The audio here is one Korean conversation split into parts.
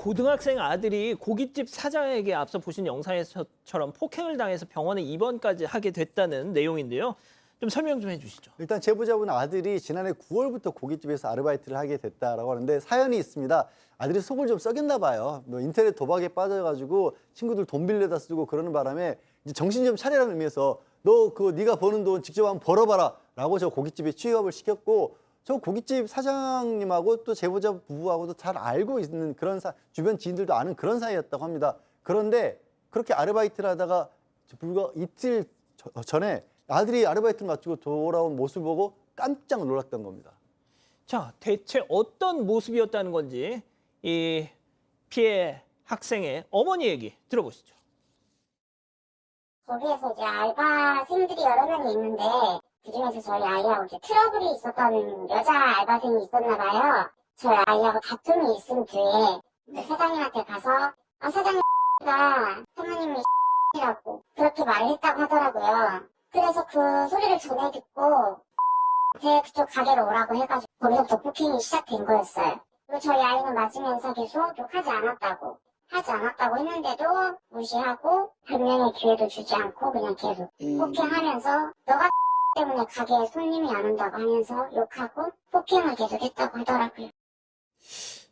고등학생 아들이 고깃집 사장에게 앞서 보신 영상에서처럼 폭행을 당해서 병원에 입원까지 하게 됐다는 내용인데요. 좀 설명 좀 해주시죠. 일단 제보자분 아들이 지난해 9월부터 고깃집에서 아르바이트를 하게 됐다라고 하는데 사연이 있습니다. 아들이 속을 좀 썩였나 봐요. 뭐 인터넷 도박에 빠져가지고 친구들 돈 빌려다 쓰고 그러는 바람에 이제 정신 좀 차리라는 의미에서 너 그거 네가 버는 돈 직접 한번 벌어봐라라고 저 고깃집에 취업을 시켰고 저 고깃집 사장님하고 또 제보자 부부하고도 잘 알고 있는 그런 주변 지인들도 아는 그런 사이였다고 합니다. 그런데 그렇게 아르바이트를 하다가 불과 이틀 전에 아들이 아르바이트를 마치고 돌아온 모습을 보고 깜짝 놀랐던 겁니다. 자, 대체 어떤 모습이었다는 건지 이 피해 학생의 어머니 얘기 들어보시죠. 거기에서 이제 알바생들이 여러 명이 있는데 그중에서 저희 아이하고 이제 트러블이 있었던 여자 알바생이 있었나 봐요. 저희 아이하고 다툼이 있은 뒤에 사장님한테 가서 사장님가 사모님이 이라고 그렇게 말했다고 하더라고요. 그래서 그 소리를 전해 듣고 제 그쪽 가게로 오라고 해가지고 거기서부터 폭행이 시작된 거였어요. 그리고 저희 아이는 맞으면서 계속 욕하지 않았다고 했는데도 무시하고 변명의 기회도 주지 않고 그냥 계속 폭행하면서 너가 때문에 가게에 손님이 안 온다고 하면서 욕하고 폭행을 계속했다고 하더라고요.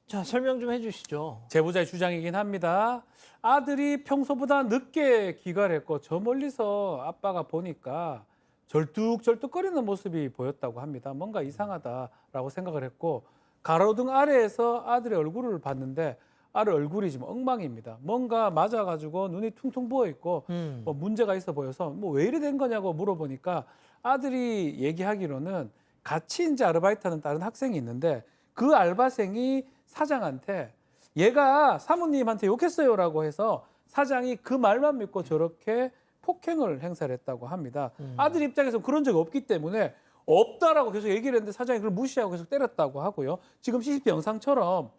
자, 설명 좀 해주시죠. 제보자의 주장이긴 합니다. 아들이 평소보다 늦게 귀가를 했고 저 멀리서 아빠가 보니까 절뚝절뚝거리는 모습이 보였다고 합니다. 뭔가 이상하다라고 생각을 했고 가로등 아래에서 아들의 얼굴을 봤는데 아들 얼굴이 지금 엉망입니다. 뭔가 맞아가지고 눈이 퉁퉁 부어있고 뭐 문제가 있어 보여서 뭐 왜 이래 된 거냐고 물어보니까 아들이 얘기하기로는 같이 이제 아르바이트하는 다른 학생이 있는데 그 알바생이 사장한테 얘가 사모님한테 욕했어요라고 해서 사장이 그 말만 믿고 저렇게 폭행을 행사를 했다고 합니다. 아들 입장에서 그런 적이 없기 때문에 없다라고 계속 얘기를 했는데 사장이 그걸 무시하고 계속 때렸다고 하고요. 지금 CCTV 영상처럼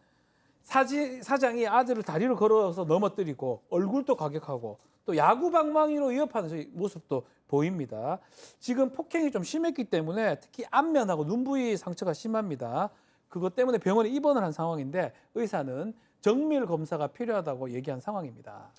사장이 아들을 다리로 걸어서 넘어뜨리고 얼굴도 가격하고 또 야구방망이로 위협하는 모습도 보입니다. 지금 폭행이 좀 심했기 때문에 특히 안면하고 눈 부위 상처가 심합니다. 그것 때문에 병원에 입원을 한 상황인데 의사는 정밀 검사가 필요하다고 얘기한 상황입니다.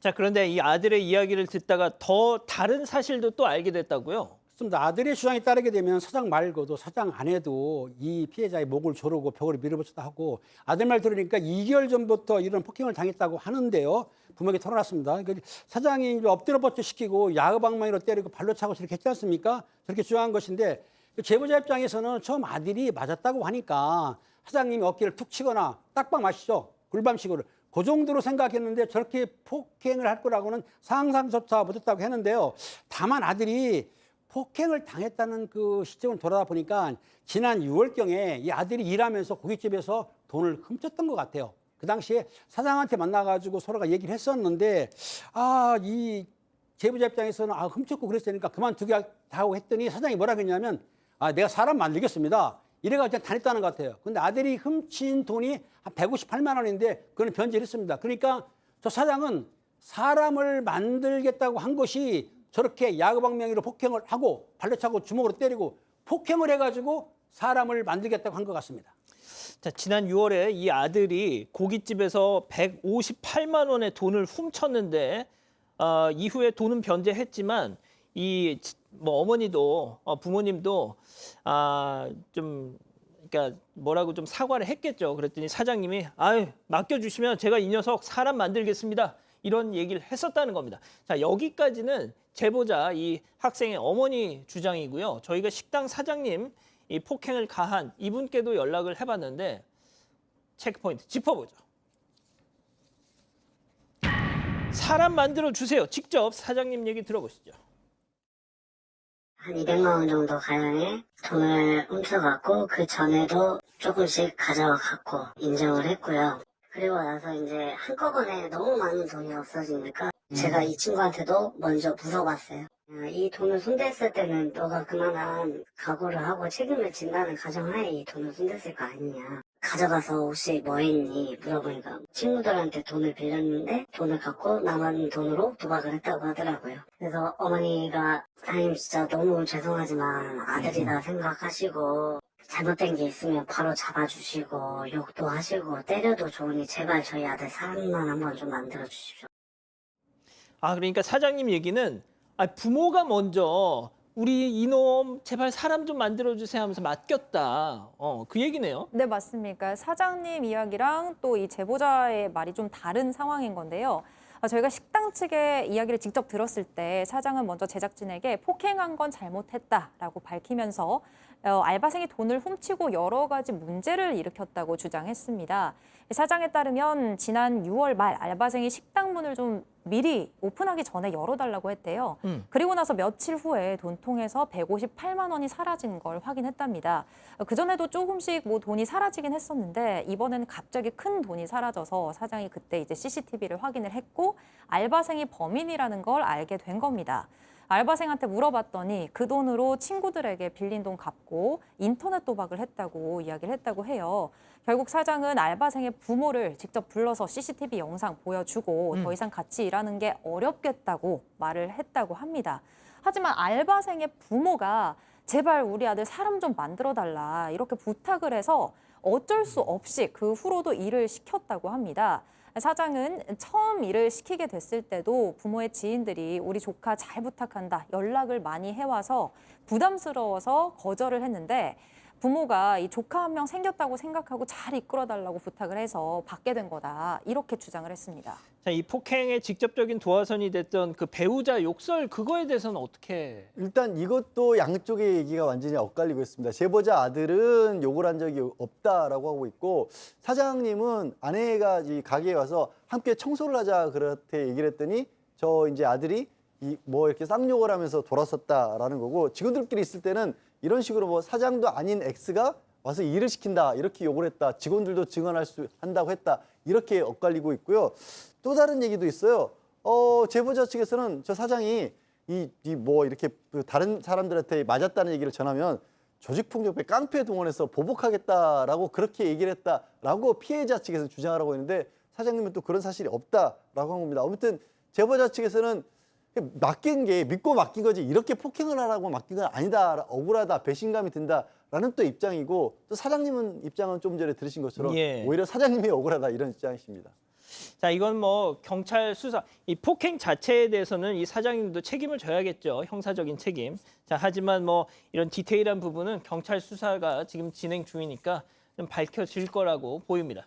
자, 그런데 이 아들의 이야기를 듣다가 더 다른 사실도 또 알게 됐다고요? 그렇습니다. 아들의 주장에 따르게 되면 사장 말고도 사장 아내도 이 피해자의 목을 조르고 벽으로 밀어붙였다 하고 아들 말 들으니까 2개월 전부터 이런 폭행을 당했다고 하는데요. 부모에게 털어놨습니다. 그러니까 사장이 엎드려 뻗쳐 시키고 야구방망이로 때리고 발로 차고 저렇게 했지 않습니까? 저렇게 주장한 것인데 제보자 입장에서는 처음 아들이 맞았다고 하니까 사장님이 어깨를 툭 치거나 딱방 마시죠. 굴밤식으로. 그 정도로 생각했는데 저렇게 폭행을 할 거라고는 상상조차 못했다고 했는데요. 다만 아들이 폭행을 당했다는 그 시점을 돌아다 보니까 지난 6월경에 이 아들이 일하면서 고깃집에서 돈을 훔쳤던 것 같아요. 그 당시에 사장한테 만나가지고 서로가 얘기를 했었는데 이 제보자 입장에서는 훔쳤고 그랬으니까 그만두게 하고 했더니 사장이 뭐라고 했냐면 내가 사람 만들겠습니다. 이래가지고 다녔다는 것 같아요. 근데 아들이 훔친 돈이 한 158만 원인데 그건 변제를 했습니다. 그러니까 저 사장은 사람을 만들겠다고 한 것이 저렇게 야구방망이로 폭행을 하고 발로 차고 주먹으로 때리고 폭행을 해가지고 사람을 만들겠다고 한 것 같습니다. 자, 지난 6월에 이 아들이 고깃집에서 158만 원의 돈을 훔쳤는데 이후에 돈은 변제했지만 이 뭐 어머니도 부모님도 좀 그러니까 뭐라고 좀 사과를 했겠죠. 그랬더니 사장님이 맡겨주시면 제가 이 녀석 사람 만들겠습니다. 이런 얘기를 했었다는 겁니다. 자, 여기까지는 제보자 이 학생의 어머니 주장이고요. 저희가 식당 사장님 이 폭행을 가한 이분께도 연락을 해봤는데 체크포인트 짚어보죠. 사람 만들어 주세요. 직접 사장님 얘기 들어보시죠. 한 200만 원 정도 가량의 돈을 훔쳐갖고 그 전에도 조금씩 가져갖고 인정을 했고요. 그리고 나서 이제 한꺼번에 너무 많은 돈이 없어지니까 제가 이 친구한테도 먼저 물어봤어요. 이 돈을 손댔을 때는 너가 그만한 각오를 하고 책임을 진다는 가정하에 이 돈을 손댔을 거 아니냐. 가져가서 혹시 뭐 했니 물어보니까 친구들한테 돈을 빌렸는데 돈을 갖고 남은 돈으로 도박을 했다고 하더라고요. 그래서 어머니가 사장님 진짜 너무 죄송하지만 아들이다 생각하시고 잘못된 게 있으면 바로 잡아주시고 욕도 하시고 때려도 좋으니 제발 저희 아들 사랑만 한번 좀 만들어 주십시오. 아, 그러니까 사장님 얘기는 부모가 먼저 우리 이놈 제발 사람 좀 만들어주세요 하면서 맡겼다. 그 얘기네요. 네, 맞습니다. 사장님 이야기랑 또 이 제보자의 말이 좀 다른 상황인 건데요. 저희가 식당 측의 이야기를 직접 들었을 때 사장은 먼저 제작진에게 폭행한 건 잘못했다라고 밝히면서 알바생이 돈을 훔치고 여러 가지 문제를 일으켰다고 주장했습니다. 사장에 따르면 지난 6월 말 알바생이 식당 문을 좀 미리 오픈하기 전에 열어달라고 했대요. 그리고 나서 며칠 후에 돈통에서 158만 원이 사라진 걸 확인했답니다. 그전에도 조금씩 뭐 돈이 사라지긴 했었는데 이번에는 갑자기 큰 돈이 사라져서 사장이 그때 이제 CCTV를 확인을 했고 알바생이 범인이라는 걸 알게 된 겁니다. 알바생한테 물어봤더니 그 돈으로 친구들에게 빌린 돈 갚고 인터넷 도박을 했다고 이야기를 했다고 해요. 결국 사장은 알바생의 부모를 직접 불러서 CCTV 영상 보여주고 더 이상 같이 일하는 게 어렵겠다고 말을 했다고 합니다. 하지만 알바생의 부모가 제발 우리 아들 사람 좀 만들어달라 이렇게 부탁을 해서 어쩔 수 없이 그 후로도 일을 시켰다고 합니다. 사장은 처음 일을 시키게 됐을 때도 부모의 지인들이 우리 조카 잘 부탁한다 연락을 많이 해와서 부담스러워서 거절을 했는데 부모가 이 조카 한 명 생겼다고 생각하고 잘 이끌어달라고 부탁을 해서 받게 된 거다 이렇게 주장을 했습니다. 자, 이 폭행의 직접적인 도화선이 됐던 그 배우자 욕설 그거에 대해서는 어떻게? 일단 이것도 양쪽의 얘기가 완전히 엇갈리고 있습니다. 제보자 아들은 욕을 한 적이 없다라고 하고 있고 사장님은 아내가 이 가게에 와서 함께 청소를 하자 그렇게 얘기를 했더니 저 이제 아들이 뭐 이렇게 쌍욕을 하면서 돌았었다라는 거고 직원들끼리 있을 때는 이런 식으로 뭐 사장도 아닌 X가 와서 일을 시킨다 이렇게 욕을 했다 직원들도 증언할 수 한다고 했다 이렇게 엇갈리고 있고요. 또 다른 얘기도 있어요. 제보자 측에서는 저 사장이 뭐 이렇게 다른 사람들한테 맞았다는 얘기를 전하면 조직폭력배 깡패 동원해서 보복하겠다라고 그렇게 얘기를 했다라고 피해자 측에서 주장하라고 했는데 사장님은 또 그런 사실이 없다라고 한 겁니다. 아무튼 제보자 측에서는 맡긴 게 믿고 맡긴 거지 이렇게 폭행을 하라고 맡긴 건 아니다. 억울하다. 배신감이 든다라는 또 입장이고 또 사장님은 입장은 좀 전에 들으신 것처럼 예. 오히려 사장님이 억울하다 이런 입장이십니다. 자, 이건 뭐 경찰 수사, 이 폭행 자체에 대해서는 이 사장님도 책임을 져야겠죠. 형사적인 책임. 자, 하지만 뭐 이런 디테일한 부분은 경찰 수사가 지금 진행 중이니까 좀 밝혀질 거라고 보입니다.